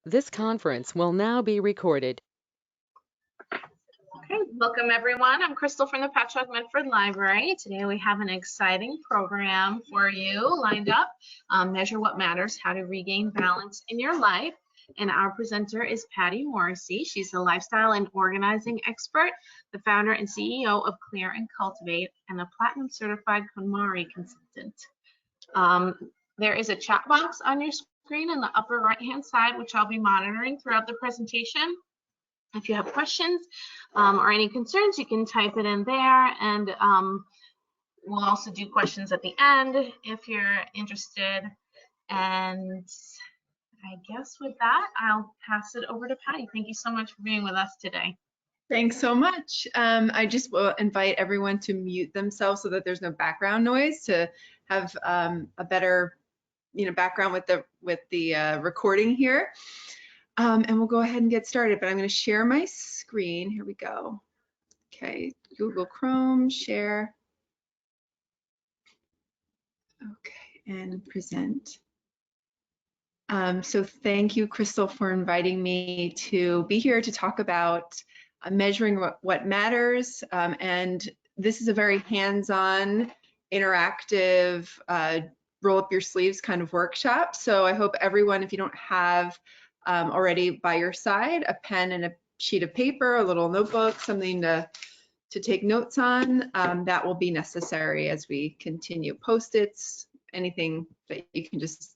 This conference will now be recorded. Okay, welcome everyone. I'm Crystal from the Patchogue-Medford Library. Today we have an exciting program for you lined up. Measure What Matters, How to Regain Balance in Your Life. And our presenter is Patty Morrissey. She's a lifestyle and organizing expert, the founder and CEO of Clear and Cultivate, and a platinum certified KonMari consultant. There is a chat box on your screen in the upper right-hand side, which I'll be monitoring throughout the presentation. If you have questions or any concerns, you can type it in there, and we'll also do questions at the end if you're interested. And I guess with that, I'll pass it over to Patty. Thank you so much for being with us today. Thanks so much. I just will invite everyone to mute themselves so that there's no background noise, to have a better, background with the recording here. And we'll go ahead and get started, but I'm going to share my screen. Here we go. Okay, Google Chrome, share. Okay, and present. So thank you, Crystal, for inviting me to be here to talk about measuring what matters. And this is a very hands-on, interactive, roll up your sleeves kind of workshop. So I hope everyone, if you don't have already by your side a pen and a sheet of paper, a little notebook, something to take notes on, that will be necessary as we continue. Post-its, anything that you can just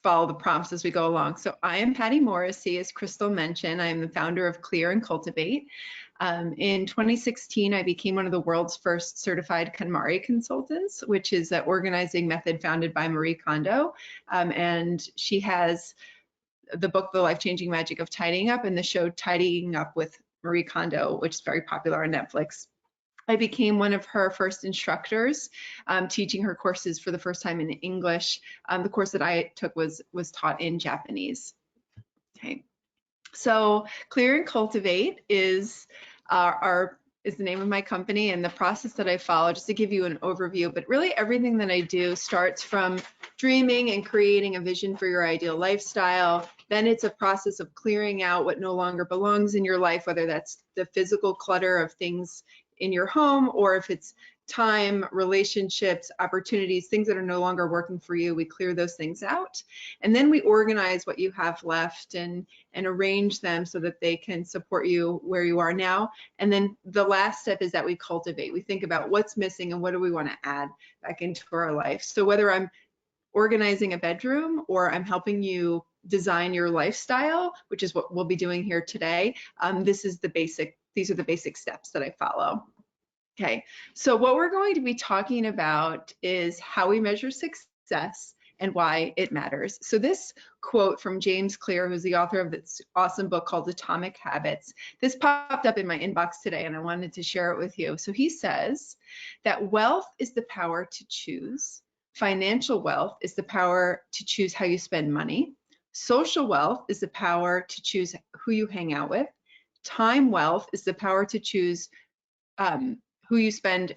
follow the prompts as we go along. So I am Patty Morrissey, as Crystal mentioned. I am the founder of Clear and Cultivate. In 2016, I became one of the world's first certified KonMari consultants, which is an organizing method founded by Marie Kondo. And she has the book, The Life-Changing Magic of Tidying Up, and the show Tidying Up with Marie Kondo, which is very popular on Netflix. I became one of her first instructors, teaching her courses for the first time in English. The course that I took was taught in Japanese. Okay, so Clear and Cultivate is the name of my company, and the process that I follow, just to give you an overview, but really everything that I do starts from dreaming and creating a vision for your ideal lifestyle. Then it's a process of clearing out what no longer belongs in your life, whether that's the physical clutter of things in your home, or if it's time, relationships, opportunities, things that are no longer working for you. We clear those things out, and then we organize what you have left and arrange them so that they can support you where you are now. And then the last step is that we cultivate. We think about what's missing and what do we want to add back into our life. So whether I'm organizing a bedroom or I'm helping you design your lifestyle, which is what we'll be doing here today, these are the basic steps that I follow. Okay, so what we're going to be talking about is how we measure success and why it matters. So this quote from James Clear, who's the author of this awesome book called Atomic Habits, this popped up in my inbox today and I wanted to share it with you. So he says that wealth is the power to choose. Financial wealth is the power to choose how you spend money. Social wealth is the power to choose who you hang out with. Time wealth is the power to choose how you spend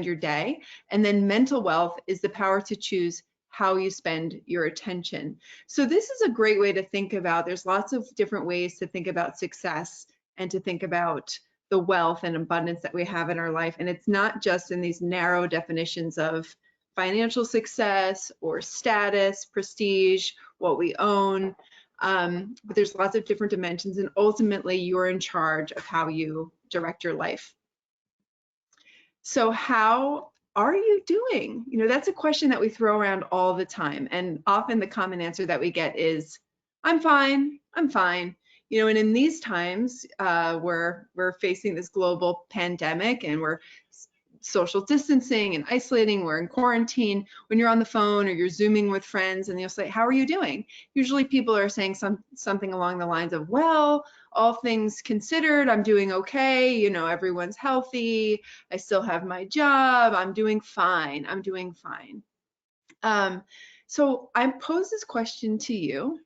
your day. And then mental wealth is the power to choose how you spend your attention. So this is a great way to think about, there's lots of different ways to think about success and to think about the wealth and abundance that we have in our life. And it's not just in these narrow definitions of financial success or status, prestige, what we own, but there's lots of different dimensions, and ultimately you're in charge of how you direct your life. So how are you doing? That's a question that we throw around all the time, and often the common answer that we get is, I'm fine, I'm fine. And in these times, we're facing this global pandemic, and we're social distancing and isolating, we're in quarantine. When you're on the phone or you're Zooming with friends and you'll say, how are you doing? Usually people are saying something along the lines of, well, all things considered, I'm doing okay, everyone's healthy, I still have my job, I'm doing fine, I'm doing fine. So I pose this question to you,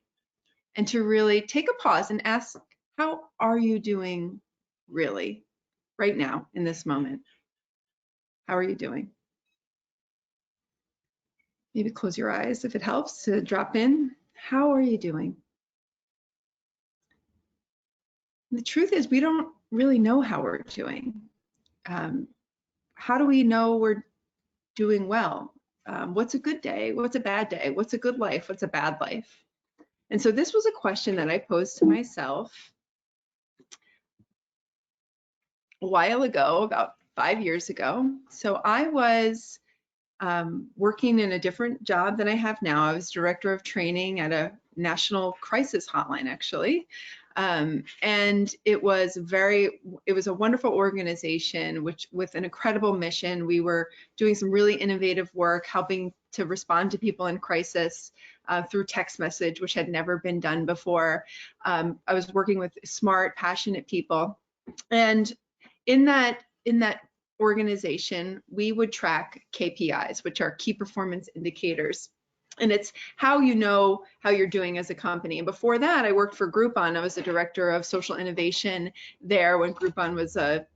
and to really take a pause and ask, how are you doing really right now in this moment? How are you doing? Maybe close your eyes if it helps to drop in. How are you doing? The truth is, we don't really know how we're doing. How do we know we're doing well? What's a good day? What's a bad day? What's a good life? What's a bad life? And so this was a question that I posed to myself a while ago, about 5 years ago. So I was working in a different job than I have now. I was director of training at a national crisis hotline, actually. And it was a wonderful organization with an incredible mission. We were doing some really innovative work, helping to respond to people in crisis through text message, which had never been done before. I was working with smart, passionate people. And in that organization, we would track KPIs, which are key performance indicators. And it's how you know how you're doing as a company. And before that, I worked for Groupon. I was the director of social innovation there when Groupon was a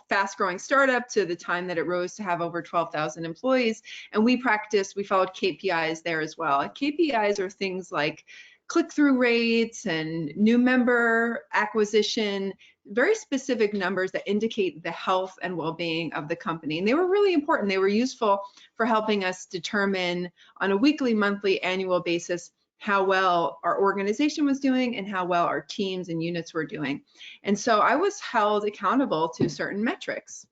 fast-growing startup to the time that it rose to have over 12,000 employees. And we followed KPIs there as well. KPIs are things like click-through rates and new member acquisition, very specific numbers that indicate the health and well-being of the company. And they were really important. They were useful for helping us determine on a weekly, monthly, annual basis how well our organization was doing and how well our teams and units were doing. And so I was held accountable to certain metrics.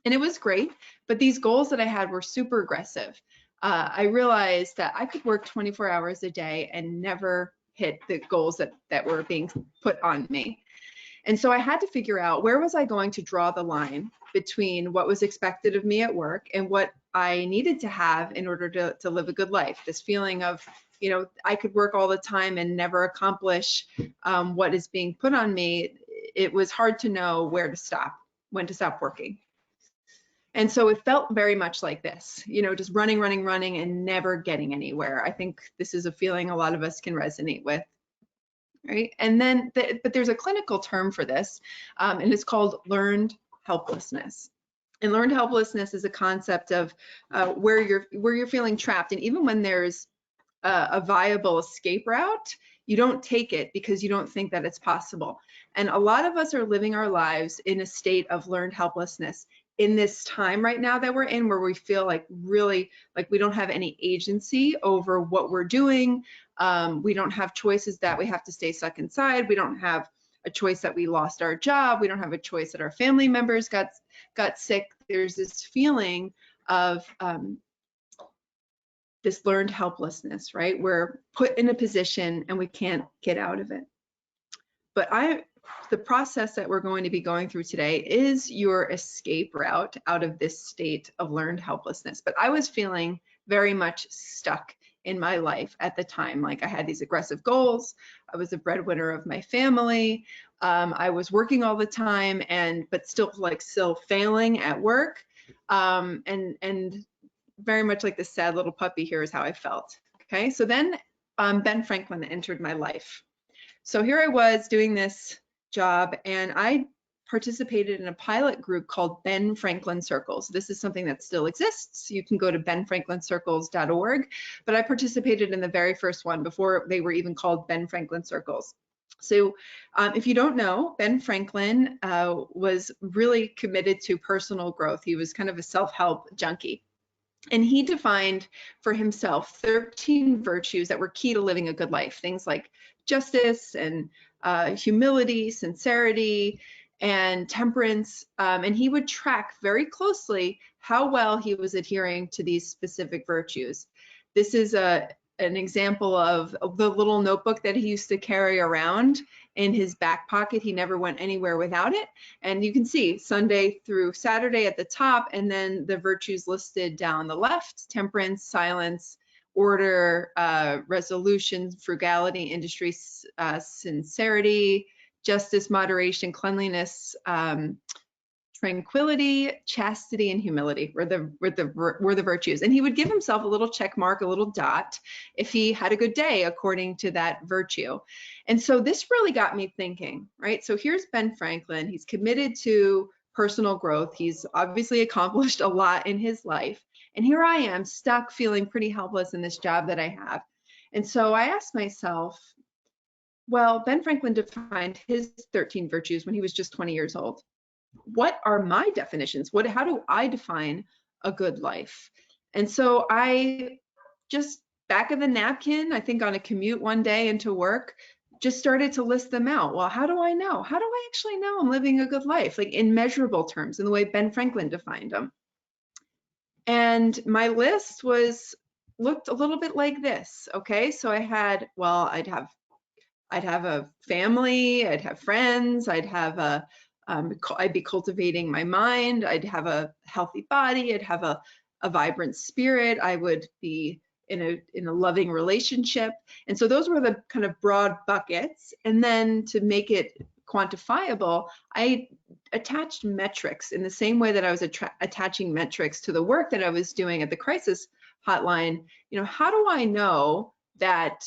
And it was great, but these goals that I had were super aggressive. I realized that I could work 24 hours a day and never hit the goals that were being put on me. And so I had to figure out, where was I going to draw the line between what was expected of me at work and what I needed to have in order to live a good life. This feeling of, I could work all the time and never accomplish what is being put on me. It was hard to know when to stop working. And so it felt very much like this, just running and never getting anywhere. I think this is a feeling a lot of us can resonate with. Right? And then, but there's a clinical term for this, and it's called learned helplessness. And learned helplessness is a concept of where you're feeling trapped, and even when there's a viable escape route, you don't take it because you don't think that it's possible. And a lot of us are living our lives in a state of learned helplessness in this time right now that we're in, where we feel like really like we don't have any agency over what we're doing. We don't have choices that we have to stay stuck inside. We don't have a choice that we lost our job. We don't have a choice that our family members got sick. There's this feeling of this learned helplessness, right? We're put in a position and we can't get out of it. But the process that we're going to be going through today is your escape route out of this state of learned helplessness. But I was feeling very much stuck in my life at the time. Like, I had these aggressive goals. I was the breadwinner of my family. I was working all the time but still failing at work. And very much like this sad little puppy here is how I felt. Okay, so then Ben Franklin entered my life. So here I was doing this job, and I participated in a pilot group called Ben Franklin Circles. This is something that still exists. You can go to benfranklincircles.org, but I participated in the very first one before they were even called Ben Franklin Circles. So if you don't know, Ben Franklin was really committed to personal growth. He was kind of a self-help junkie. And he defined for himself 13 virtues that were key to living a good life. Things like justice and humility, sincerity, and temperance. And he would track very closely how well he was adhering to these specific virtues. This is an example of the little notebook that he used to carry around in his back pocket. He never went anywhere without it. And you can see Sunday through Saturday at the top, and then the virtues listed down the left: temperance, silence, order, resolution, frugality, industry, sincerity, justice, moderation, cleanliness, tranquility, chastity, and humility were the virtues. And he would give himself a little check mark, a little dot, if he had a good day according to that virtue. And so this really got me thinking, right? So here's Ben Franklin. He's committed to personal growth. He's obviously accomplished a lot in his life. And here I am, stuck, feeling pretty helpless in this job that I have. And so I asked myself, well, Ben Franklin defined his 13 virtues when he was just 20 years old. What are my definitions? How do I define a good life? And so I just back of the napkin, I think on a commute one day into work, just started to list them out. Well, how do I know? How do I actually know I'm living a good life? Like in measurable terms, in the way Ben Franklin defined them. And my list looked a little bit like this. Okay, so I had, well, I'd have a family, I'd have friends, I'd be cultivating my mind, I'd have a healthy body, I'd have a vibrant spirit, I would be in a loving relationship. And so those were the kind of broad buckets. And then to make it quantifiable, I attached metrics in the same way that I was attaching metrics to the work that I was doing at the crisis hotline. You know, how do I know that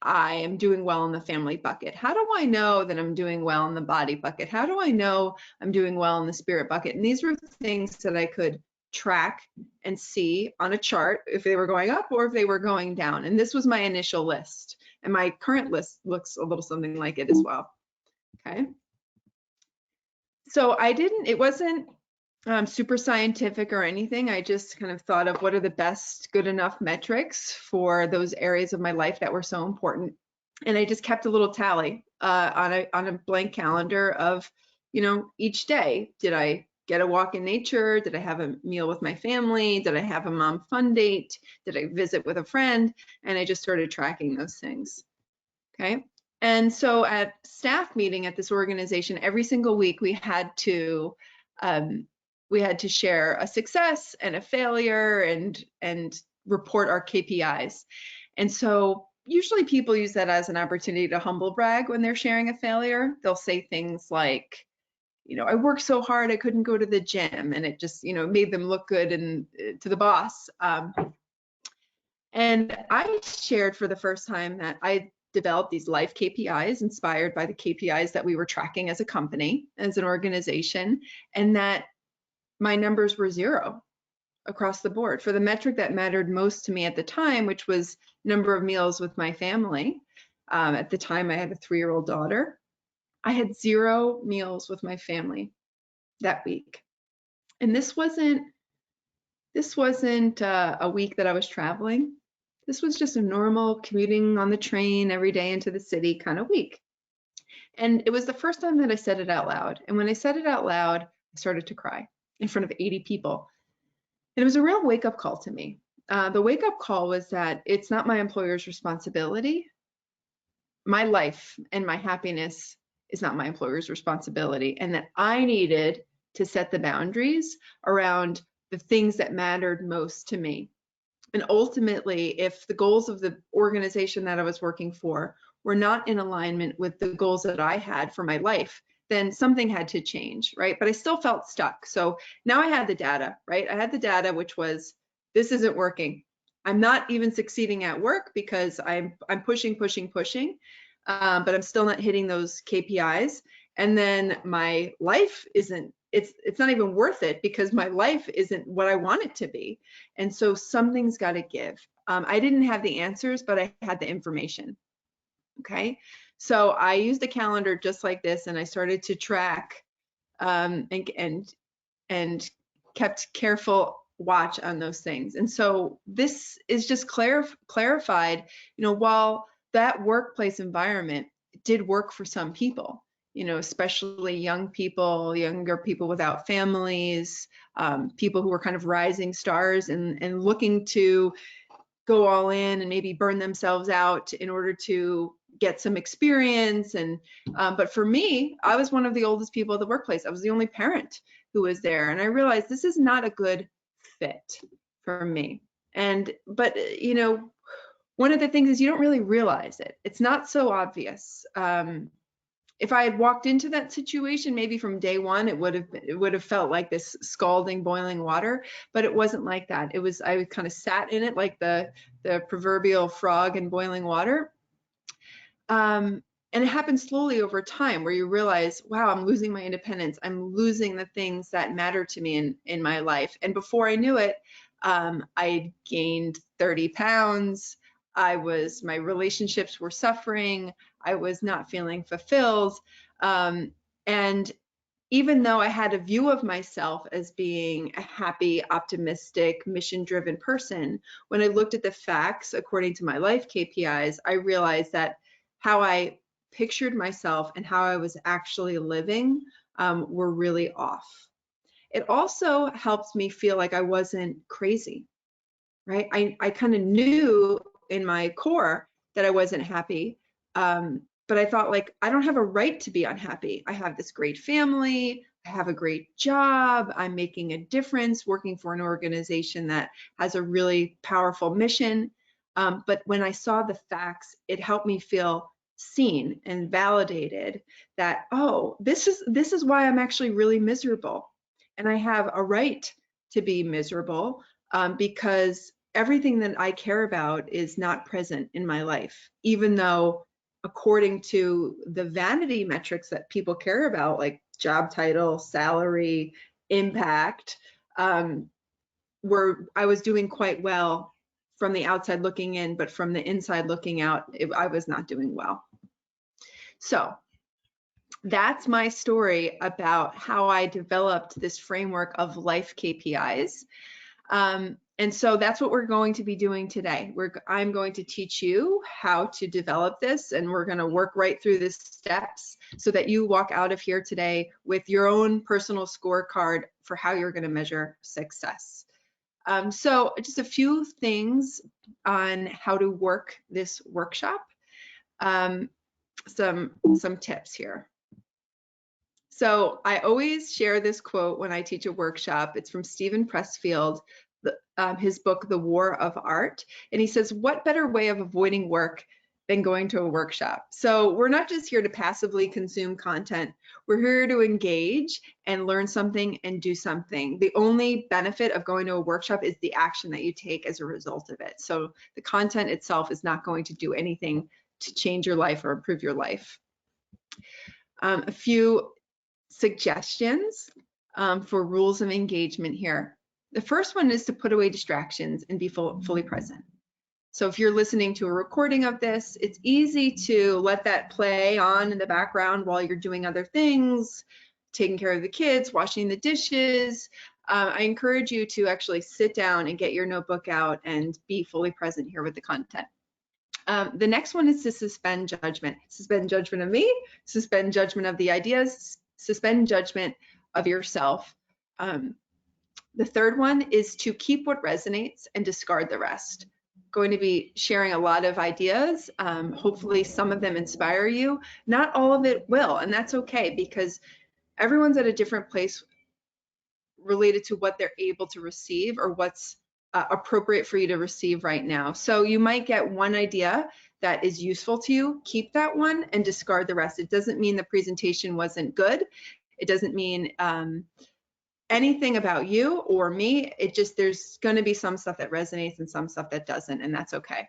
I am doing well in the family bucket? How do I know that I'm doing well in the body bucket? How do I know I'm doing well in the spirit bucket? And these were things that I could track and see on a chart if they were going up or if they were going down. And this was my initial list. And my current list looks a little something like it as well. Okay. So it wasn't super scientific or anything. I just kind of thought of what are the best good enough metrics for those areas of my life that were so important. And I just kept a little tally on a blank calendar of, you know, each day. Did I get a walk in nature? Did I have a meal with my family? Did I have a mom fun date? Did I visit with a friend? And I just started tracking those things. Okay. And so at staff meeting at this organization, every single week we had to share a success and a failure and report our KPIs. And so usually people use that as an opportunity to humble brag when they're sharing a failure. They'll say things like, you know, I worked so hard I couldn't go to the gym, and it just, you know, made them look good and to the boss. And I shared for the first time that I developed these life KPIs inspired by the KPIs that we were tracking as a company, as an organization, and that my numbers were 0 across the board for the metric that mattered most to me at the time, which was number of meals with my family. At the time, I had a 3-year-old daughter. I had 0 meals with my family that week. And this wasn't a week that I was traveling. This was just a normal commuting on the train every day into the city kind of week. And it was the first time that I said it out loud. And when I said it out loud, I started to cry in front of 80 people. And it was a real wake-up call to me. The wake-up call was that it's not my employer's responsibility. My life and my happiness is not my employer's responsibility, and that I needed to set the boundaries around the things that mattered most to me. And ultimately, if the goals of the organization that I was working for were not in alignment with the goals that I had for my life, then something had to change, right? But I still felt stuck. So now I had the data, right? I had the data, which was, this isn't working. I'm not even succeeding at work because I'm pushing, but I'm still not hitting those KPIs. And then my life isn't, it's not even worth it because my life isn't what I want it to be. And so something's got to give. I didn't have the answers, but I had the information. Okay. So I used a calendar just like this, and I started to track and kept careful watch on those things. And so this is just clarified, you know, while that workplace environment did work for some people, you know, especially younger people without families, people who were kind of rising stars and looking to go all in and maybe burn themselves out in order to get some experience. And but for me, I was one of the oldest people at the workplace. I was the only parent who was there, and I realized this is not a good fit for me. But you know, one of the things is you don't really realize it. It's not so obvious. If I had walked into that situation, maybe from day one, it would have felt like this scalding, boiling water, but it wasn't like that. I kind of sat in it like the proverbial frog in boiling water. And it happens slowly over time where you realize, wow, I'm losing my independence. I'm losing the things that matter to me in my life. And before I knew it, I gained 30 pounds. my relationships were suffering. I was not feeling fulfilled. And even though I had a view of myself as being a happy, optimistic, mission-driven person, when I looked at the facts according to my life KPIs, I realized that how I pictured myself and how I was actually living were really off. It also helped me feel like I wasn't crazy, right? I kind of knew in my core that I wasn't happy, but I thought, like, I don't have a right to be unhappy. I have this great family, I have a great job, I'm making a difference working for an organization that has a really powerful mission. But when I saw the facts, it helped me feel seen and validated that, oh, this is why I'm actually really miserable. And I have a right to be miserable because everything that I care about is not present in my life, even though according to the vanity metrics that people care about, like job title, salary, impact, I was doing quite well from the outside looking in, but from the inside looking out, I was not doing well. So that's my story about how I developed this framework of life KPIs. And so that's what we're going to be doing today. I'm going to teach you how to develop this, and we're going to work right through the steps so that you walk out of here today with your own personal scorecard for how you're going to measure success. So just a few things on how to work this workshop. Some tips here. So I always share this quote when I teach a workshop. It's from Steven Pressfield, his book, The War of Art. And he says, what better way of avoiding work than going to a workshop? So we're not just here to passively consume content. We're here to engage and learn something and do something. The only benefit of going to a workshop is the action that you take as a result of it. So the content itself is not going to do anything to change your life or improve your life. A few suggestions for rules of engagement here. The first one is to put away distractions and be fully present. So if you're listening to a recording of this, it's easy to let that play on in the background while you're doing other things, taking care of the kids, washing the dishes. I encourage you to actually sit down and get your notebook out and be fully present here with the content. The next one is to suspend judgment. Suspend judgment of me, suspend judgment of the ideas, suspend judgment of yourself. The third one is to keep what resonates and discard the rest. Going to be sharing a lot of ideas. Hopefully some of them inspire you. Not all of it will, and that's okay because everyone's at a different place related to what they're able to receive or what's appropriate for you to receive right now. So you might get one idea that is useful to you, keep that one and discard the rest. It doesn't mean the presentation wasn't good. It doesn't mean anything about you or me. It just, there's going to be some stuff that resonates and some stuff that doesn't, and that's okay.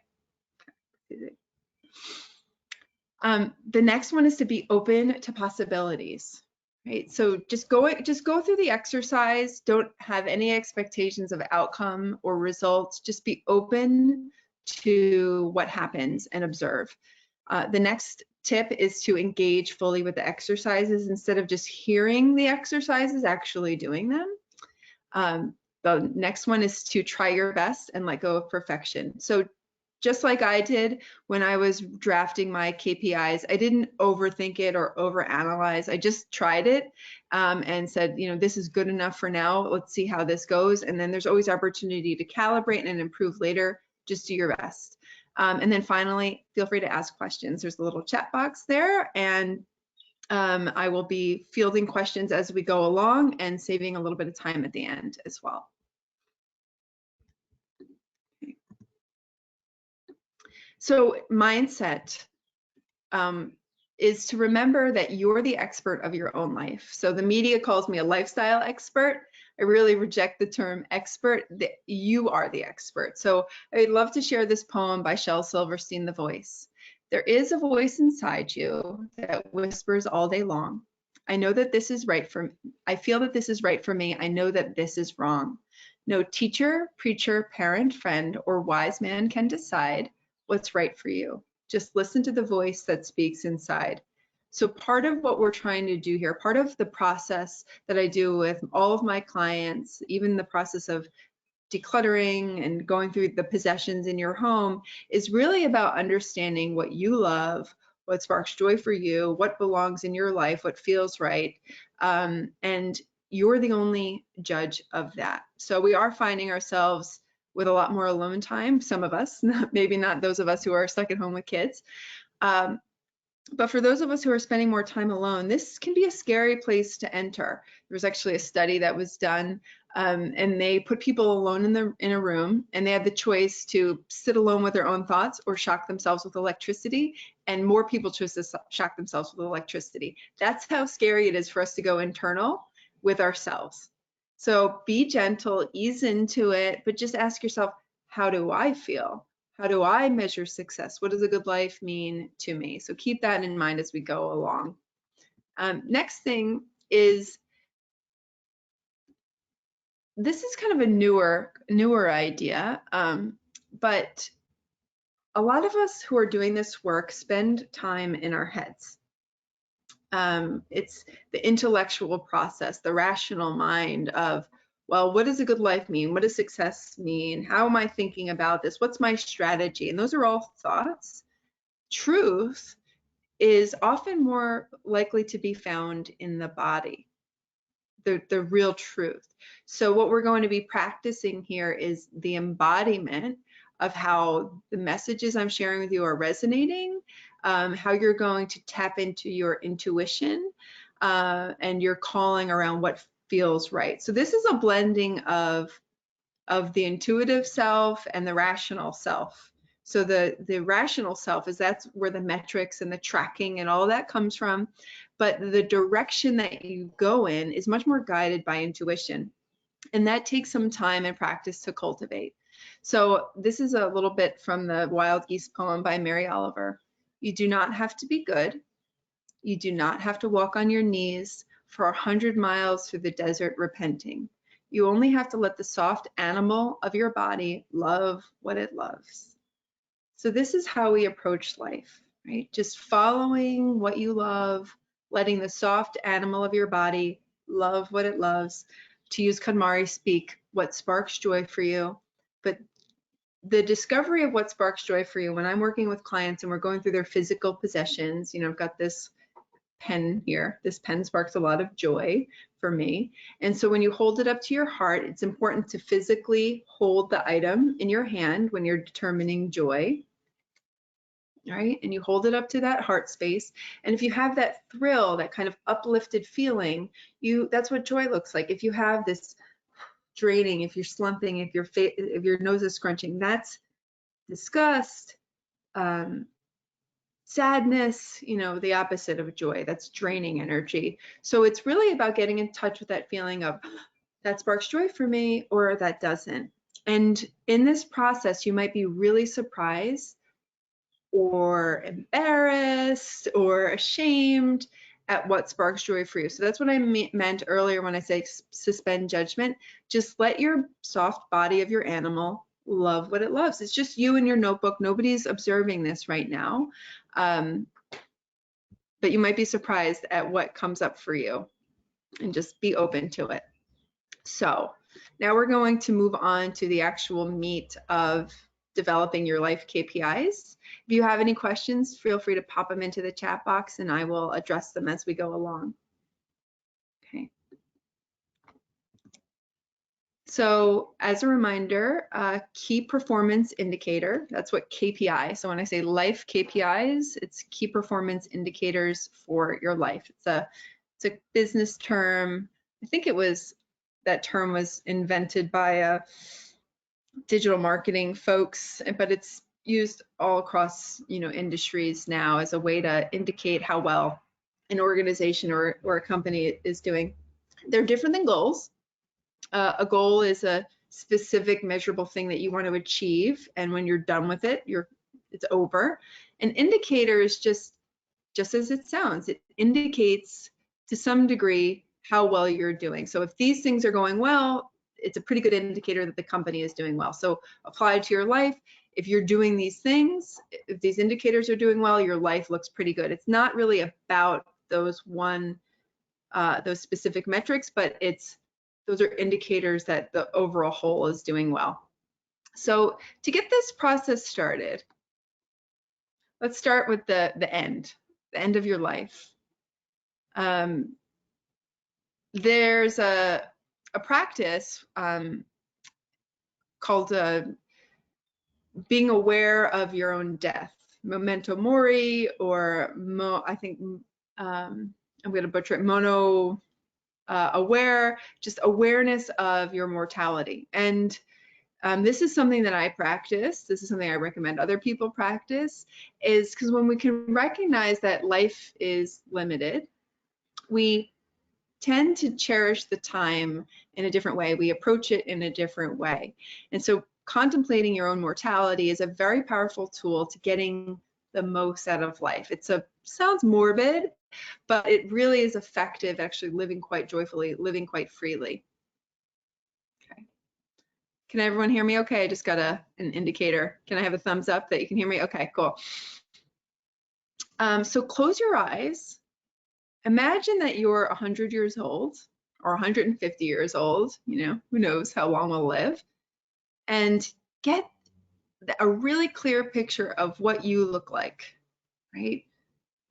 The next one is to be open to possibilities. Right, so just go through the exercise. Don't have any expectations of outcome or results. Just be open to what happens and observe. The next tip is to engage fully with the exercises instead of just hearing the exercises, actually doing them. The next one is to try your best and let go of perfection. So just like I did when I was drafting my KPIs, I didn't overthink it or overanalyze. I just tried it and said, you know, this is good enough for now. Let's see how this goes. And then there's always opportunity to calibrate and improve later. Just do your best. And then finally, feel free to ask questions. There's a little chat box there, and I will be fielding questions as we go along and saving a little bit of time at the end as well. So mindset is to remember that you're the expert of your own life. So the media calls me a lifestyle expert. I really reject the term expert. You are the expert. So I'd love to share this poem by Shel Silverstein, The Voice. There is a voice inside you that whispers all day long. I know that this is right for me. I feel that this is right for me. I know that this is wrong. No teacher, preacher, parent, friend, or wise man can decide what's right for you. Just listen to the voice that speaks inside. So part of what we're trying to do here, part of the process that I do with all of my clients, even the process of decluttering and going through the possessions in your home, is really about understanding what you love, what sparks joy for you, what belongs in your life, what feels right. And you're the only judge of that. So we are finding ourselves with a lot more alone time, some of us, maybe not those of us who are stuck at home with kids. But for those of us who are spending more time alone, this can be a scary place to enter. There was actually a study that was done, and they put people alone in a room, and they had the choice to sit alone with their own thoughts or shock themselves with electricity, and more people chose to shock themselves with electricity. That's how scary it is for us to go internal with ourselves. So be gentle, ease into it, but just ask yourself, how do I feel? How do I measure success? What does a good life mean to me? So keep that in mind as we go along. Next thing is, this is kind of a newer idea, but a lot of us who are doing this work spend time in our heads. It's the intellectual process, the rational mind of, well, what does a good life mean? What does success mean? How am I thinking about this? What's my strategy? And those are all thoughts. Truth is often more likely to be found in the body, the real truth. So what we're going to be practicing here is the embodiment of how the messages I'm sharing with you are resonating, how you're going to tap into your intuition and your calling around what feels right. So this is a blending of the intuitive self and the rational self. So the rational self that's where the metrics and the tracking and all that comes from, but the direction that you go in is much more guided by intuition, and that takes some time and practice to cultivate. So this is a little bit from the Wild Geese poem by Mary Oliver. You do not have to be good. You do not have to walk on your knees for 100 miles through the desert repenting. You only have to let the soft animal of your body love what it loves. So this is how we approach life, right? Just following what you love, letting the soft animal of your body love what it loves. To use KonMari speak, what sparks joy for you. But the discovery of what sparks joy for you, when I'm working with clients and we're going through their physical possessions, I've got this pen here. This pen sparks a lot of joy for me. And so when you hold it up to your heart, it's important to physically hold the item in your hand when you're determining joy. All right, and you hold it up to that heart space. And if you have that thrill, that kind of uplifted feeling, that's what joy looks like. If you have this draining, if you're slumping, if your nose is scrunching, that's disgust, sadness, the opposite of joy. That's draining energy. So it's really about getting in touch with that feeling of that sparks joy for me or that doesn't. And in this process, you might be really surprised or embarrassed or ashamed at what sparks joy for you. So that's what I meant earlier when I say suspend judgment. Just let your soft body of your animal love what it loves. It's just you and your notebook. Nobody's observing this right now. But you might be surprised at what comes up for you, and just be open to it. So now we're going to move on to the actual meat of developing your life KPIs. If you have any questions, feel free to pop them into the chat box and I will address them as we go along. Okay. So as a reminder, key performance indicator, that's what KPI. So when I say life KPIs, it's key performance indicators for your life. It's a business term. I think that term was invented by digital marketing folks, but it's used all across industries now as a way to indicate how well an organization or a company is doing. They're different than goals. A goal is a specific measurable thing that you want to achieve, and when you're done with it, it's over. An indicator is just as it sounds. It indicates to some degree how well you're doing. So if these things are going well, it's a pretty good indicator that the company is doing well. So applied to your life, if you're doing these things, if these indicators are doing well, your life looks pretty good. It's not really about those specific metrics, but those are indicators that the overall whole is doing well. So to get this process started, let's start with the end of your life. There's a practice called being aware of your own death, memento mori, or I think I'm going to butcher it, mono aware, just awareness of your mortality. And this is something that I practice. This is something I recommend other people practice, is because when we can recognize that life is limited, we tend to cherish the time in a different way. We approach it in a different way. And so contemplating your own mortality is a very powerful tool to getting the most out of life. Sounds morbid, but it really is effective, actually living quite joyfully, living quite freely. Okay. Can everyone hear me okay? I just got an indicator. Can I have a thumbs up that you can hear me? Okay, cool. So close your eyes. Imagine that you're 100 years old or 150 years old, who knows how long we'll live, and get a really clear picture of what you look like, right?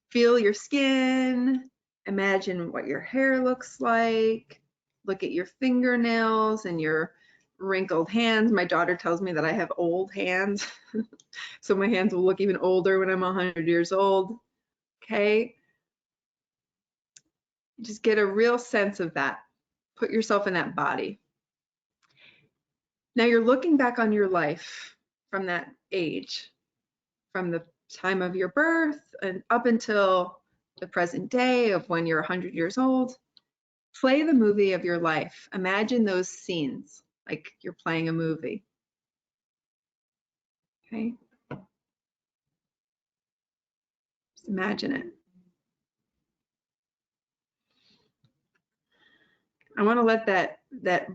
Feel your skin, imagine what your hair looks like, look at your fingernails and your wrinkled hands. My daughter tells me that I have old hands, so my hands will look even older when I'm 100 years old, okay? Just get a real sense of that. Put yourself in that body. Now you're looking back on your life from that age, from the time of your birth and up until the present day of when you're 100 years old. Play the movie of your life. Imagine those scenes like you're playing a movie. Okay? Just imagine it. I want to let that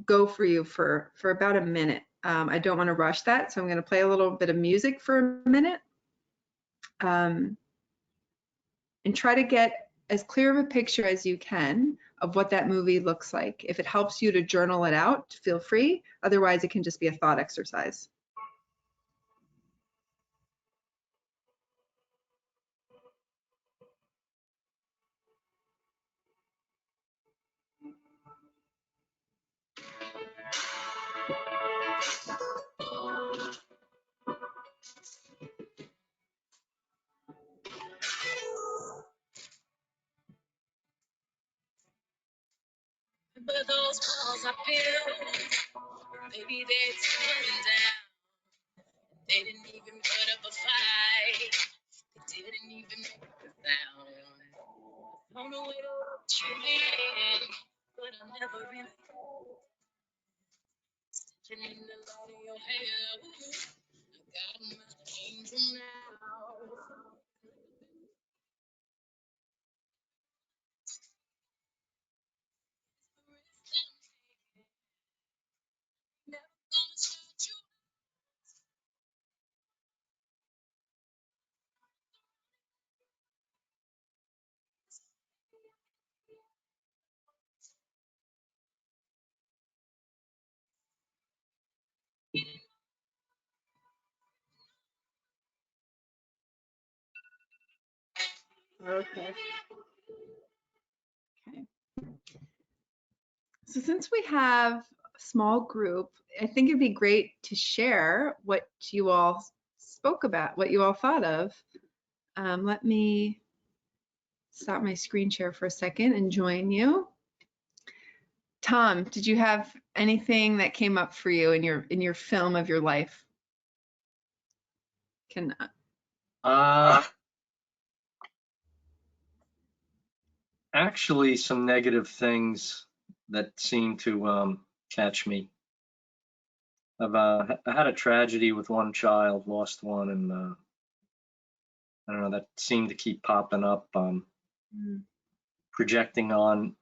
go for you for about a minute. I don't want to rush that, so I'm going to play a little bit of music for a minute and try to get as clear of a picture as you can of what that movie looks like. If it helps you to journal it out, feel free. Otherwise, it can just be a thought exercise. But those walls I built, maybe they're tumbling down. They didn't even put up a fight. They didn't even make a sound. Don't know where to let you in, but I'm never in. Stitching in the light of your hair. I got my angel now. Never gonna shut you. Okay. Okay. So since we have a small group, I think it'd be great to share what you all spoke about, what you all thought of. Let me stop my screen share for a second and join you. Tom, did you have anything that came up for you in your film of your life? Actually, some negative things that seem to catch me. I had a tragedy with one child, lost one, and I don't know, that seemed to keep popping up, projecting on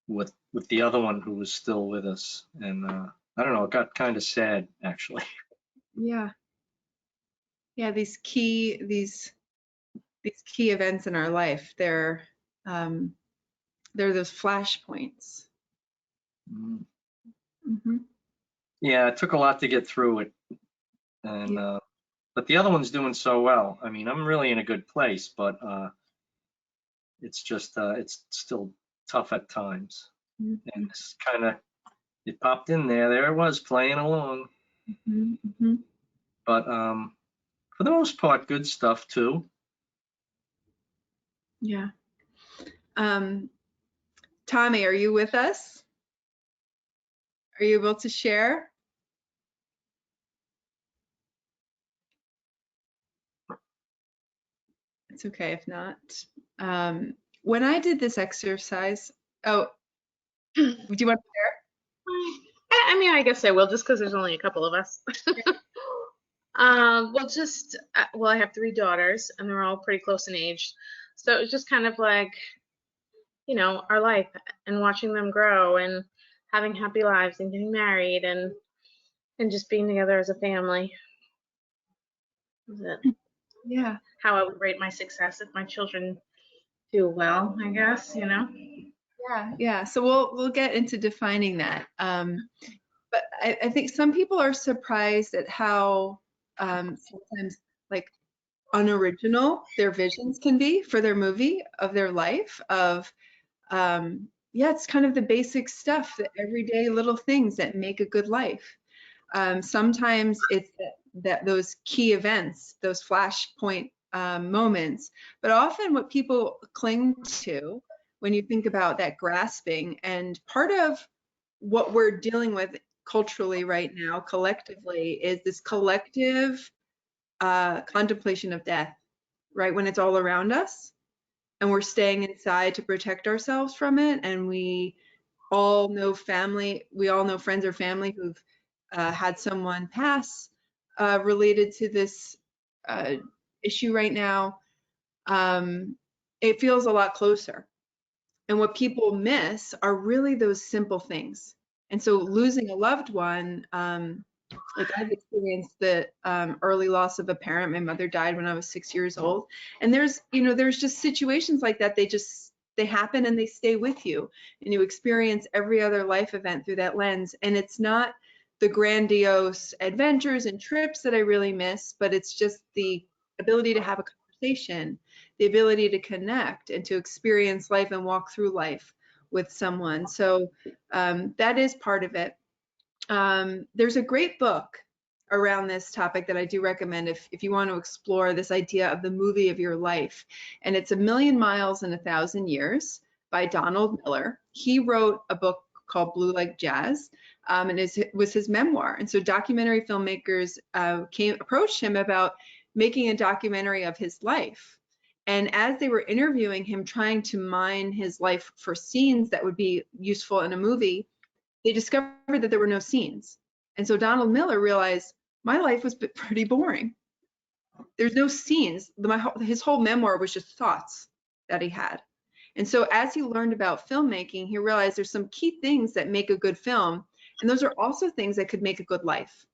with the other one who was still with us, and I don't know, it got kind of sad actually. Yeah. Yeah, these key events in our life, they're those flashpoints. Mm. Mm-hmm. Yeah, it took a lot to get through it, and but the other one's doing so well. I mean, I'm really in a good place, but it's just it's still tough at times. Mm-hmm. And this kind of, it popped in there. There it was playing along. Mm-hmm. But for the most part, good stuff too. Yeah. Tommy, are you with us? Are you able to share? It's okay if not. When I did this exercise, oh, do you want to share? I mean, I guess I will, just because there's only a couple of us. Well, I have 3 daughters, and they're all pretty close in age. So it was just kind of like, you know, our life and watching them grow and having happy lives and getting married and just being together as a family. That's Yeah. how I would rate my success if my children do well, I guess, you know. Yeah. So we'll get into defining that. But I think some people are surprised at how sometimes like unoriginal their visions can be for their movie of their life of yeah, it's kind of the basic stuff, the everyday little things that make a good life. Sometimes it's that those key events, those flashpoint moments, but often what people cling to when you think about that grasping, and part of what we're dealing with culturally right now, collectively, is this collective contemplation of death, right? When it's all around us and we're staying inside to protect ourselves from it. And we all know friends or family who've had someone pass related to this issue right now. It feels a lot closer. And what people miss are really those simple things. And so losing a loved one, like I've experienced the early loss of a parent. My mother died when I was 6 years old. And there's just situations like that. They happen and they stay with you. And you experience every other life event through that lens. And it's not the grandiose adventures and trips that I really miss, but it's just the ability to have a conversation, the ability to connect and to experience life and walk through life with someone. So that is part of it. There's a great book around this topic that I do recommend if you want to explore this idea of the movie of your life. And it's A Million Miles in 1,000 Years by Donald Miller. He wrote a book called Blue Like Jazz, and it was his memoir. And so documentary filmmakers approached him about making a documentary of his life. And as they were interviewing him, trying to mine his life for scenes that would be useful in a movie, they discovered that there were no scenes. And so Donald Miller realized, my life was pretty boring. There's no scenes. His whole memoir was just thoughts that he had. And so as he learned about filmmaking, he realized there's some key things that make a good film. And those are also things that could make a good life.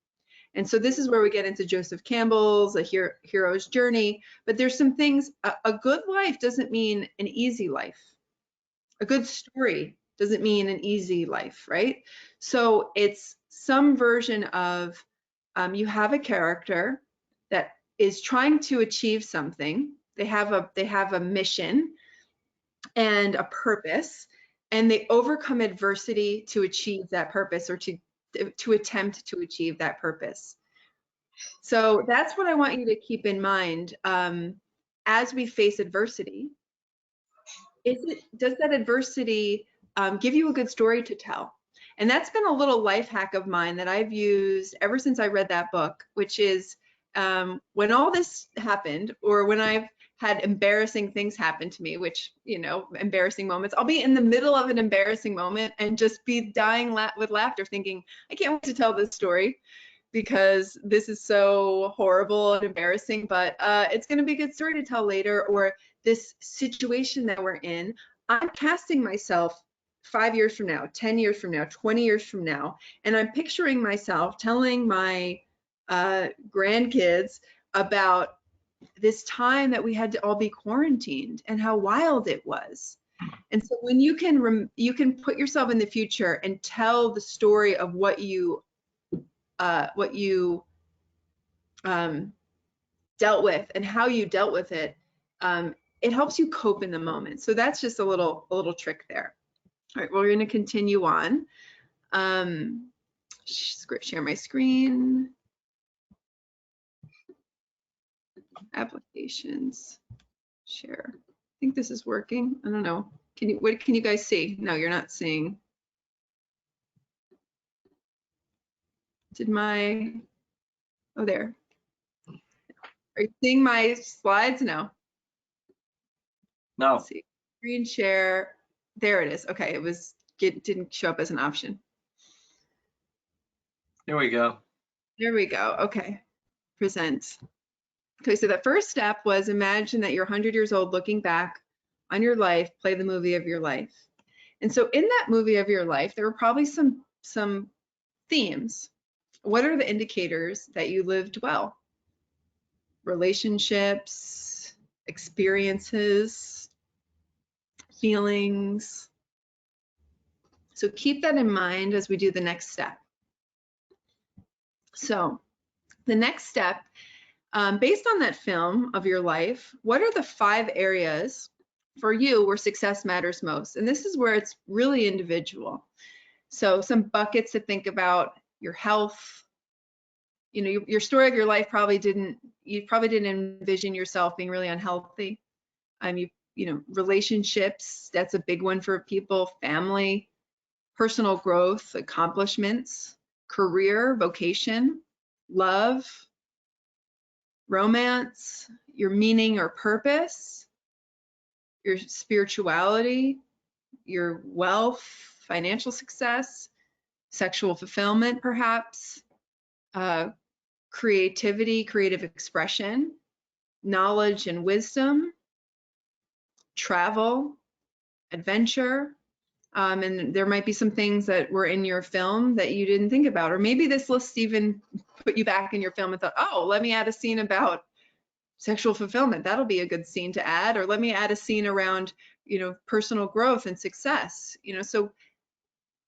And so this is where we get into Joseph Campbell's A Hero's Journey. But there's some things, a good life doesn't mean an easy life. A good story doesn't mean an easy life, right? So it's some version of you have a character that is trying to achieve something. They have a mission and a purpose, and they overcome adversity to achieve that purpose, or to attempt to achieve that purpose. So that's what I want you to keep in mind as we face adversity. Does that adversity give you a good story to tell? And that's been a little life hack of mine that I've used ever since I read that book, which is when all this happened, or when I've had embarrassing things happen to me, which, embarrassing moments, I'll be in the middle of an embarrassing moment and just be dying with laughter, thinking, I can't wait to tell this story because this is so horrible and embarrassing, but it's going to be a good story to tell later. Or this situation that we're in, I'm casting myself 5 years from now, 10 years from now, 20 years from now, and I'm picturing myself telling my grandkids about this time that we had to all be quarantined and how wild it was. And so when you can put yourself in the future and tell the story of what you dealt with and how you dealt with it, it helps you cope in the moment. So that's just a little trick there. All right, well, we're going to continue on. Share my screen. Applications. Share. I think this is working. I don't know. What can you guys see? No, you're not seeing. Oh, there. Are you seeing my slides? No. No. Let's see. Screen share. There it is. Okay, it didn't show up as an option. Here we go. There we go. Okay. Present. Okay, so the first step was imagine that you're 100 years old looking back on your life, play the movie of your life. And so in that movie of your life, there were probably some themes. What are the indicators that you lived well? Relationships, experiences, feelings. So keep that in mind as we do the next step. So the next step, based on that film of your life, what are the 5 areas for you where success matters most? And this is where it's really individual. So some buckets to think about: your health. You know, your story of your life you probably didn't envision yourself being really unhealthy. You know, relationships, that's a big one for people. Family, personal growth, accomplishments, career, vocation, love, romance, your meaning or purpose, your spirituality, your wealth, financial success, sexual fulfillment, perhaps, creativity, creative expression, knowledge and wisdom, travel, adventure. And there might be some things that were in your film that you didn't think about, or maybe this list even put you back in your film and thought, oh, let me add a scene about sexual fulfillment. That'll be a good scene to add. Or let me add a scene around, you know, personal growth and success. You know, so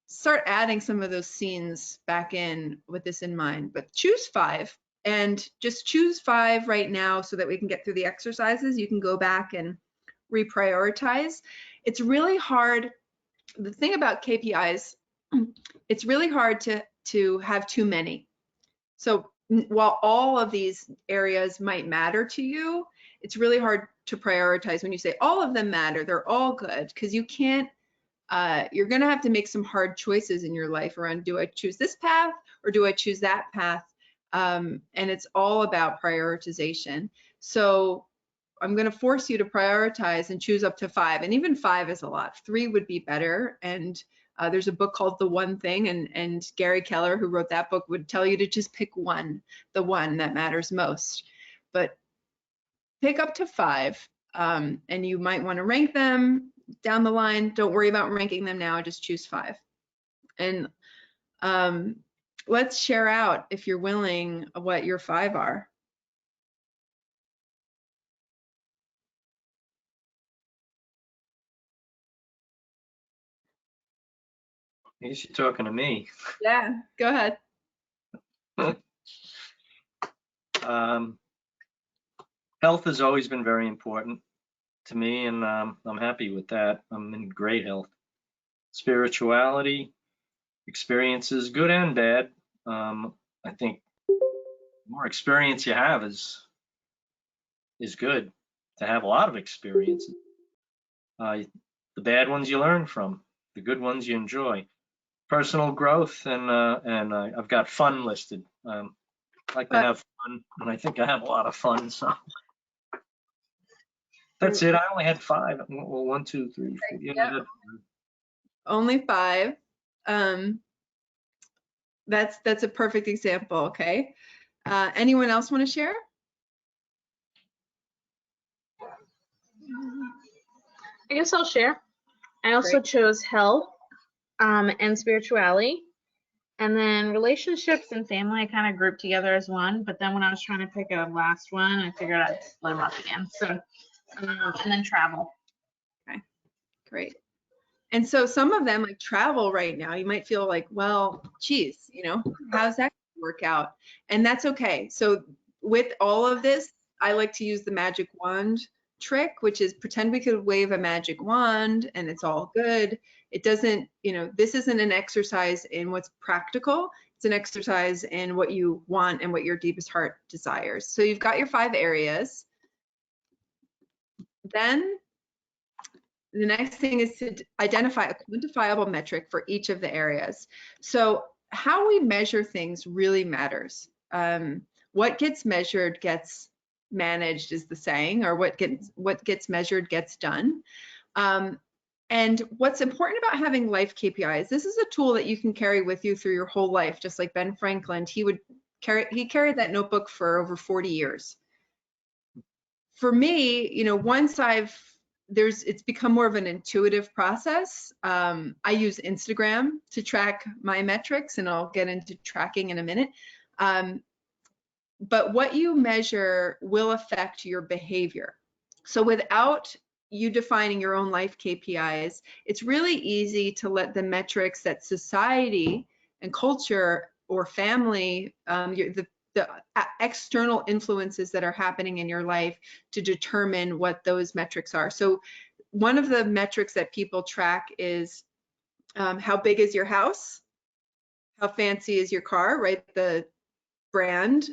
start adding some of those scenes back in with this in mind. But choose 5, and just choose 5 right now so that we can get through the exercises. You can go back and reprioritize. It's really hard. The thing about KPIs, it's really hard to have too many. So while all of these areas might matter to you, it's really hard to prioritize when you say all of them matter, they're all good, because you can't, you're going to have to make some hard choices in your life around, do I choose this path or do I choose that path? And it's all about prioritization. So I'm going to force you to prioritize and choose up to 5, and even 5 is a lot. 3 would be better. And there's a book called The One Thing, and Gary Keller, who wrote that book, would tell you to just pick one, the one that matters most. But pick up to 5, and you might want to rank them down the line. Don't worry about ranking them now, just choose 5. And let's share out, if you're willing, what your 5 are. I guess you're talking to me. Yeah, go ahead. Health has always been very important to me, and I'm happy with that. I'm in great health. Spirituality, experiences, good and bad. I think the more experience you have is good. To have a lot of experiences. The bad ones you learn from, the good ones you enjoy. Personal growth, and I've got fun listed. I like to have fun, and I think I have a lot of fun. So that's it. I only had 5. Well, 1, 2, 3, 4. Yep. Only 5. That's a perfect example. Okay. Anyone else want to share? I guess I'll share. I also chose health and spirituality. And then relationships and family I kind of grouped together as one, but then when I was trying to pick a last one, I figured I'd split them up again. So, and then travel. Okay, great. And so some of them, like travel right now, you might feel like, well, geez, you know, how's that gonna work out? And that's okay. So with all of this, I like to use the magic wand trick, which is pretend we could wave a magic wand and it's all good. It doesn't, you know, this isn't an exercise in what's practical. It's an exercise in what you want and what your deepest heart desires. So you've got your 5 areas. Then the next thing is to identify a quantifiable metric for each of the areas. So how we measure things really matters. What gets measured gets managed is the saying, or what gets measured gets done. And what's important about having life KPIs, this is a tool that you can carry with you through your whole life, just like Ben Franklin. He carried that notebook for over 40 years. For me, you know, once it's become more of an intuitive process. I use Instagram to track my metrics, and I'll get into tracking in a minute. But what you measure will affect your behavior. So without you defining your own life KPIs, it's really easy to let the metrics that society and culture or family, the external influences that are happening in your life to determine what those metrics are. So one of the metrics that people track is how big is your house? How fancy is your car, right? The brand.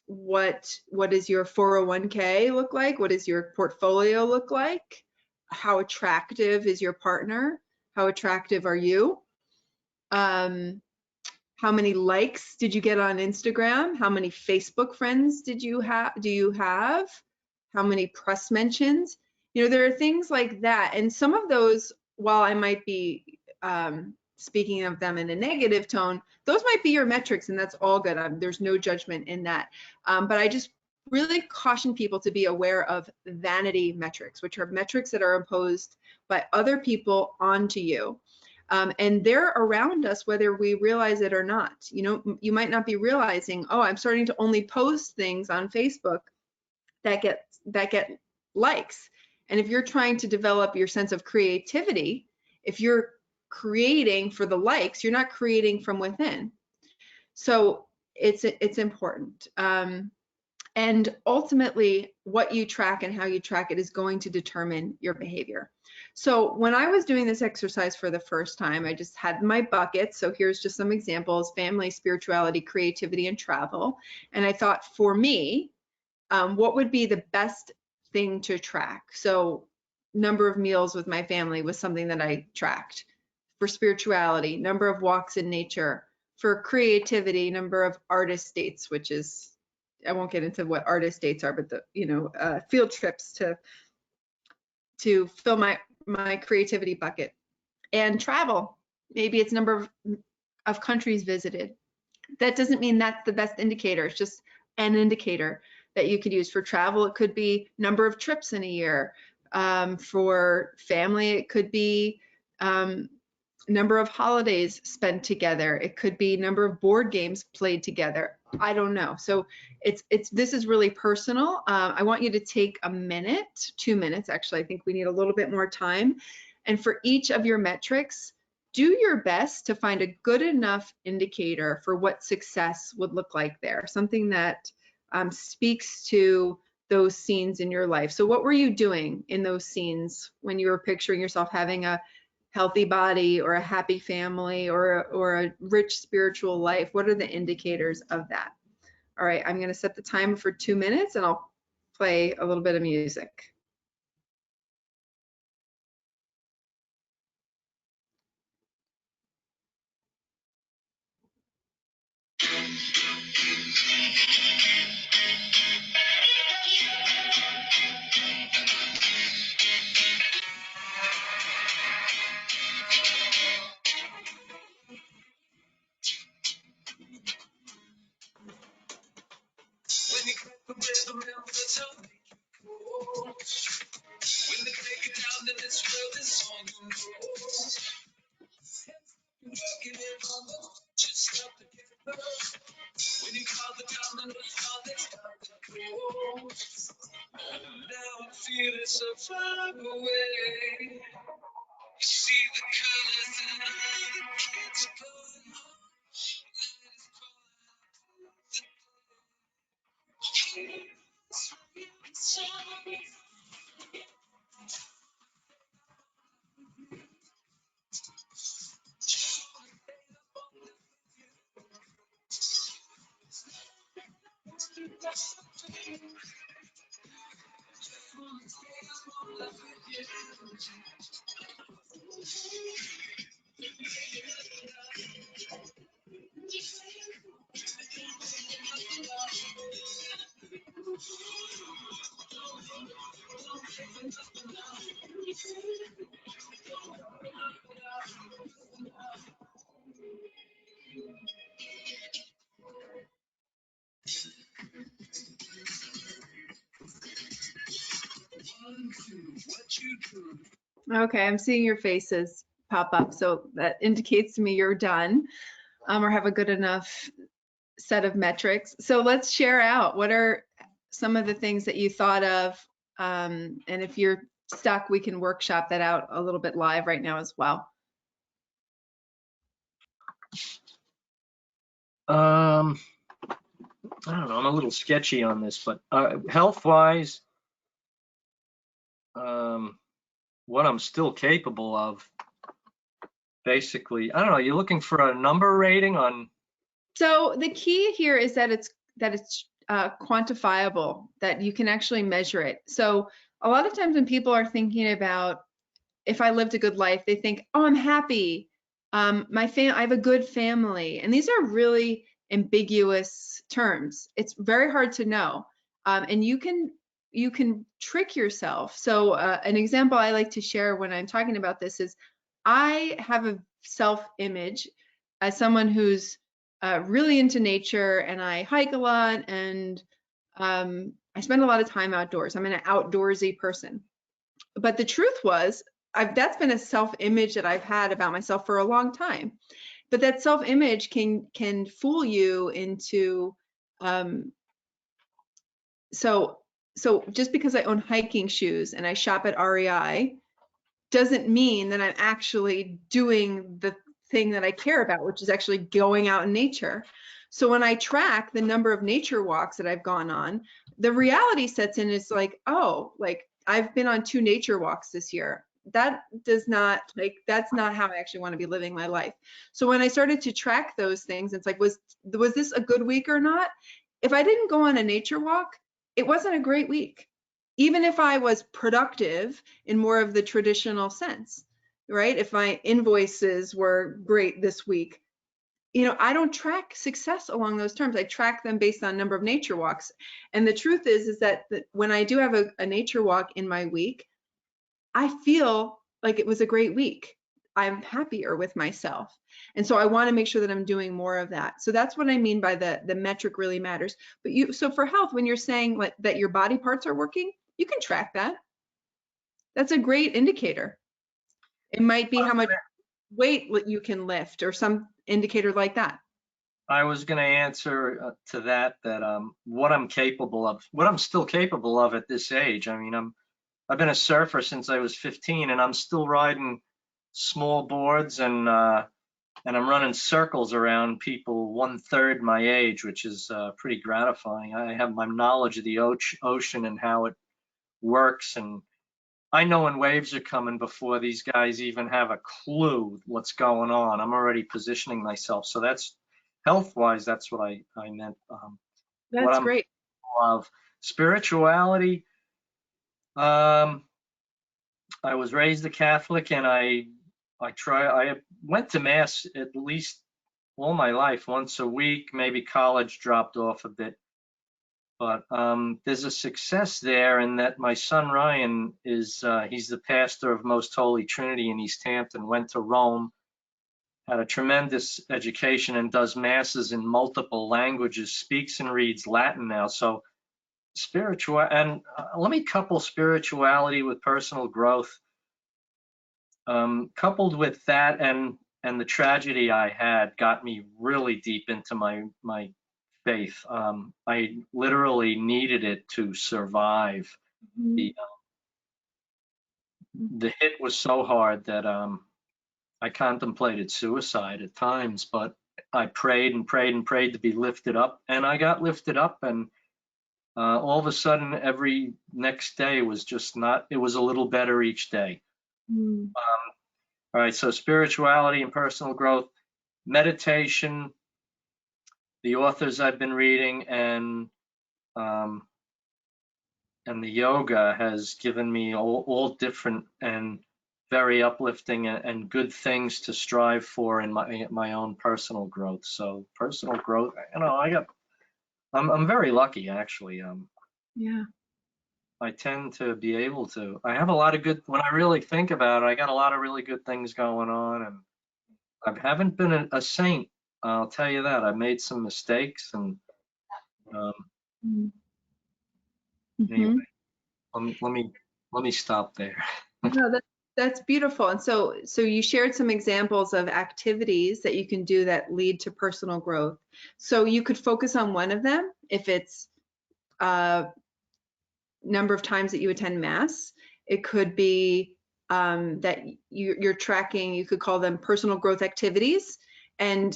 What does your 401k look like? What does your portfolio look like? How attractive is your partner? How attractive are you? How many likes did you get on Instagram? How many Facebook friends do you have? How many press mentions? You know, there are things like that. And some of those, while I might be speaking of them in a negative tone, those might be your metrics, and that's all good. There's no judgment in that. But I just really caution people to be aware of vanity metrics, which are metrics that are imposed by other people onto you. And they're around us whether we realize it or not. You know, you might not be realizing, oh, I'm starting to only post things on Facebook that get likes. And if you're trying to develop your sense of creativity, if you're creating for the likes, you're not creating from within. So it's important. And ultimately, what you track and how you track it is going to determine your behavior. So when I was doing this exercise for the first time, I just had my buckets. So here's just some examples: family, spirituality, creativity, and travel. And I thought, for me, what would be the best thing to track? So number of meals with my family was something that I tracked. For spirituality, number of walks in nature. For creativity, number of artist dates, which is, I won't get into what artist dates are, but the, you know, field trips to fill my creativity bucket. And travel, maybe it's number of countries visited. That doesn't mean that's the best indicator. It's just an indicator that you could use. For travel, it could be number of trips in a year. For family, it could be number of holidays spent together. It could be number of board games played together. I don't know. So this is really personal. I want you to take a minute, 2 minutes, actually. I think we need a little bit more time. And for each of your metrics, do your best to find a good enough indicator for what success would look like there, something that speaks to those scenes in your life. So what were you doing in those scenes when you were picturing yourself having a healthy body or a happy family or a rich spiritual life? What are the indicators of that? All right, I'm going to set the timer for 2 minutes and I'll play a little bit of music. When you crack the rhythm and the tone make you cool. When they break it down, then it's real, this song you know. Working it on the feel it so far away. You see the colors and I can't go home. Okay, I'm seeing your faces pop up, so that indicates to me you're done, or have a good enough set of metrics. So let's share out, what are some of the things that you thought of, and if you're stuck, we can workshop that out a little bit live right now as well. I don't know, I'm a little sketchy on this, but health-wise, what I'm still capable of, basically, I don't know, you're looking for a number rating on? So the key here is that it's quantifiable, that you can actually measure it. So a lot of times when people are thinking about, if I lived a good life, they think, oh, I'm happy. I have a good family. And these are really ambiguous terms. It's very hard to know. And you can trick yourself. So an example I like to share when I'm talking about this is, I have a self-image as someone who's really into nature, and I hike a lot, and I spend a lot of time outdoors. I'm an outdoorsy person. But the truth was, that's been a self-image that I've had about myself for a long time. But that self-image can fool you into, so just because I own hiking shoes and I shop at REI doesn't mean that I'm actually doing the thing that I care about, which is actually going out in nature. So when I track the number of nature walks that I've gone on, the reality sets in. It's like, oh, like I've been on 2 nature walks this year. That does not, like, that's not how I actually want to be living my life. So when I started to track those things, it's like, was this a good week or not? If I didn't go on a nature walk, it wasn't a great week. Even if I was productive in more of the traditional sense, right? If my invoices were great this week, I don't track success along those terms. I track them based on number of nature walks. And the truth is that when I do have a nature walk in my week, I feel like it was a great week. I'm happier with myself. And so I want to make sure that I'm doing more of that. So that's what I mean by the metric really matters. But so for health, when you're saying that your body parts are working, you can track that. That's a great indicator. It might be how much weight you can lift, or some indicator like that. I was going to answer to that what I'm capable of, what I'm still capable of at this age. I mean, I've been a surfer since I was 15, and I'm still riding small boards, and I'm running circles around people 1/3 my age, which is pretty gratifying. I have my knowledge of the ocean and how it works, and I know when waves are coming before these guys even have a clue what's going on. I'm already positioning myself. So that's health-wise, that's what I meant. That's great. Of spirituality, I was raised a Catholic, and I went to mass at least all my life, once a week. Maybe college dropped off a bit. But there's a success there in that my son Ryan is, he's the pastor of Most Holy Trinity in East Hampton, went to Rome, had a tremendous education, and does masses in multiple languages, speaks and reads Latin now. So spiritual, and let me couple spirituality with personal growth. Coupled with that and the tragedy I had got me really deep into my faith. I literally needed it to survive. the hit was so hard that I contemplated suicide at times, but I prayed and prayed and prayed to be lifted up, and I got lifted up, and all of a sudden every next day was just not, it was a little better each day. Mm. All right, so spirituality and personal growth, meditation, the authors I've been reading, and the yoga has given me all different and very uplifting and good things to strive for in my own personal growth. So personal growth, you know, I'm very lucky actually. Yeah. I tend to be able to, I have a lot of good, when I really think about it, I got a lot of really good things going on, and I haven't been a saint. I'll tell you that. I've made some mistakes, and Mm. anyway, Mhm. let me stop there. No, that's beautiful. And so you shared some examples of activities that you can do that lead to personal growth. So you could focus on one of them if it's number of times that you attend mass. It could be that you're tracking, you could call them personal growth activities, and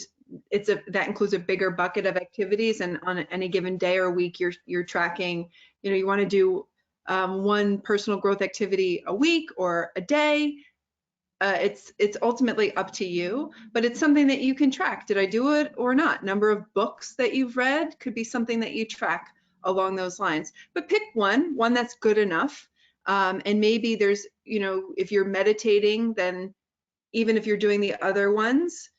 that includes a bigger bucket of activities, and on any given day or week you're tracking, you know, you want to do one personal growth activity a week or a day. It's ultimately up to you, but it's something that you can track. Did I do it or not? Number of books that you've read could be something that you track along those lines. But pick one that's good enough. And maybe there's, you know, if you're meditating, then even if you're doing the other ones,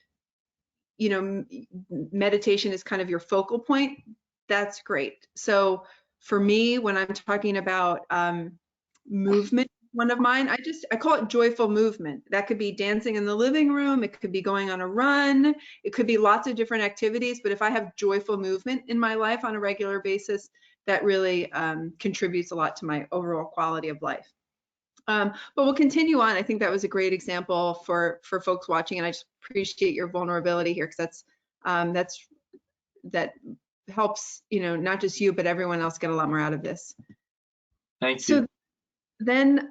you know, meditation is kind of your focal point. That's great. So for me, when I'm talking about movement, one of mine, I call it joyful movement. That could be dancing in the living room. It could be going on a run. It could be lots of different activities. But if I have joyful movement in my life on a regular basis, that really contributes a lot to my overall quality of life. But we'll continue on. I think that was a great example for folks watching, and I just appreciate your vulnerability here, because that helps, you know, not just you but everyone else get a lot more out of this. Thank So you. then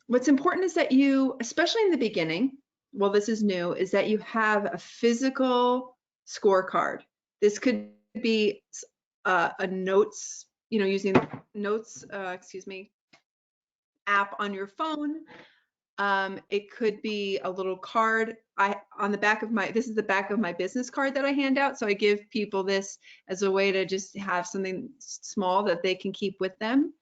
what's important is that you, especially in the beginning, well, this is new, is that you have a physical scorecard. This could be a notes, you know, using notes, app on your phone. It could be a little card. On the back of this is the back of my business card that I hand out. So I give people this as a way to just have something small that they can keep with them.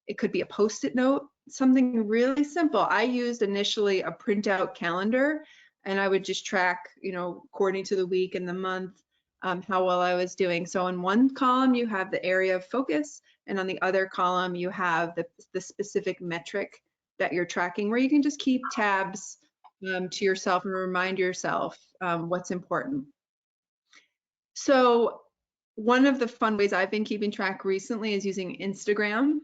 It could be a Post-it note, something really simple. I used initially a printout calendar, and I would just track, you know, according to the week and the month, how well I was doing. So in one column, you have the area of focus, and on the other column, you have the specific metric that you're tracking, where you can just keep tabs to yourself and remind yourself what's important. So one of the fun ways I've been keeping track recently is using Instagram.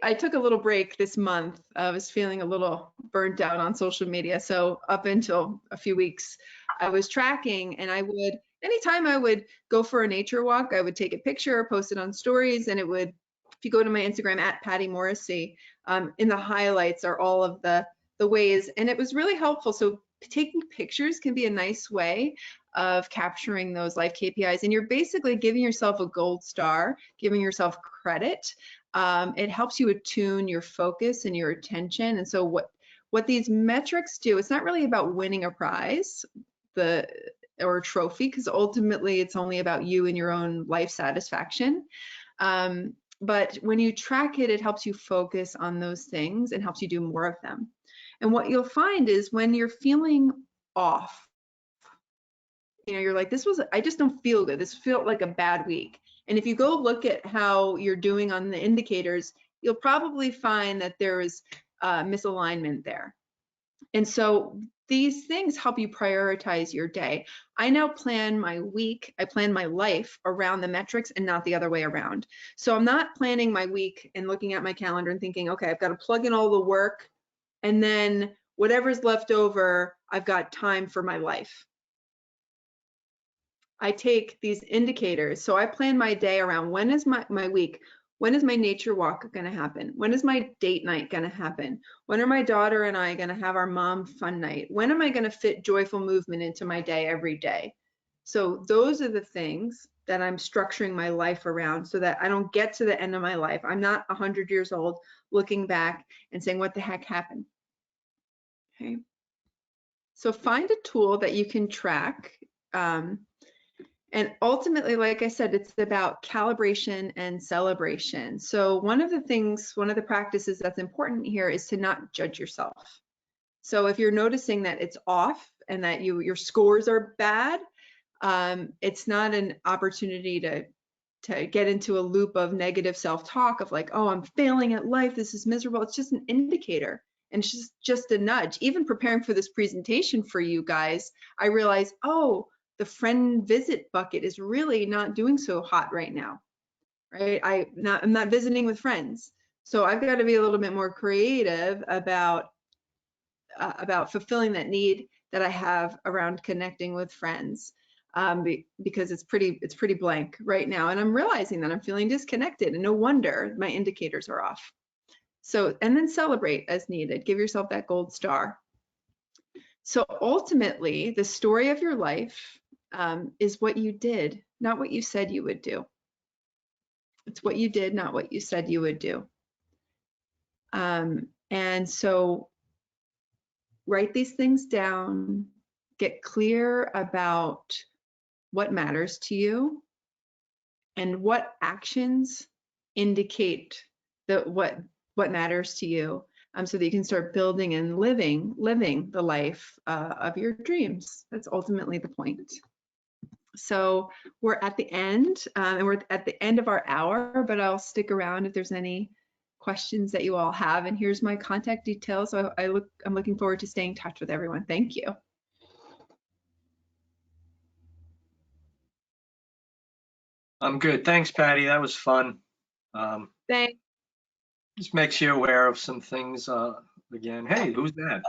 I took a little break this month. I was feeling a little burnt out on social media. So up until a few weeks, I was tracking, and anytime I would go for a nature walk, I would take a picture, post it on stories, and it would, if you go to my Instagram at Patty Morrissey, in the highlights are all of the ways, and it was really helpful. So taking pictures can be a nice way of capturing those life KPIs, and you're basically giving yourself a gold star, giving yourself credit. It helps you attune your focus and your attention. And so what these metrics do, it's not really about winning a prize or a trophy, because ultimately it's only about you and your own life satisfaction. But when you track it, it helps you focus on those things and helps you do more of them. And what you'll find is when you're feeling off, you know, you're like, I just don't feel good. This felt like a bad week. And if you go look at how you're doing on the indicators, you'll probably find that there is misalignment there. And so these things help you prioritize your day. I now plan my week, I plan my life around the metrics and not the other way around. So I'm not planning my week and looking at my calendar and thinking, okay, I've got to plug in all the work, and then whatever's left over, I've got time for my life. I take these indicators. So I plan my day around when is my week, When is my nature walk going to happen? When is my date night going to happen? When are my daughter and I going to have our mom fun night? When am I going to fit joyful movement into my day every day? So those are the things that I'm structuring my life around so that I don't get to the end of my life. I'm not 100 years old looking back and saying, what the heck happened? Okay. So find a tool that you can track. And ultimately, like I said, it's about calibration and celebration. So one of the practices that's important here is to not judge yourself. So if you're noticing that it's off and that your scores are bad, it's not an opportunity to get into a loop of negative self-talk of like, oh, I'm failing at life, this is miserable. It's just an indicator, and it's just a nudge. Even preparing for this presentation for you guys, I realized, oh, the friend visit bucket is really not doing so hot right now, right? I'm not visiting with friends. So I've got to be a little bit more creative about fulfilling that need that I have around connecting with friends, because it's pretty blank right now, and I'm realizing that I'm feeling disconnected, and no wonder my indicators are off. So, and then celebrate as needed. Give yourself that gold star. So ultimately, the story of your life is what you did, not what you said you would do. It's what you did, not what you said you would do. And so write these things down, get clear about what matters to you and what actions indicate what matters to you, so that you can start building and living the life of your dreams. That's ultimately the point. So we're at the end, and we're at the end of our hour, but I'll stick around if there's any questions that you all have. And here's my contact details. So I'm looking forward to staying in touch with everyone. Thank you. I'm good. Thanks, Patty. That was fun. Thanks. Just makes you aware of some things again. Hey, who's that?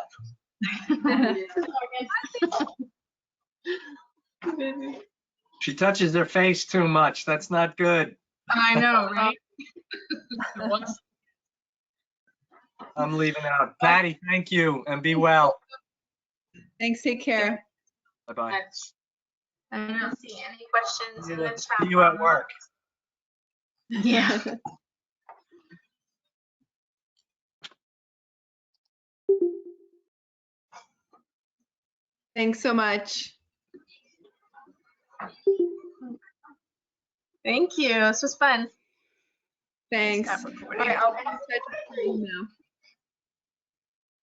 She touches her face too much. That's not good. I know, right? I'm leaving out. Patty, thank you, and be well. Thanks. Take care. Bye-bye. I don't see any questions in the chat. See you at work. Yeah. Thanks so much. Thank you. This was fun. Thanks. Stop All recording. right, I'll be in touch with you now.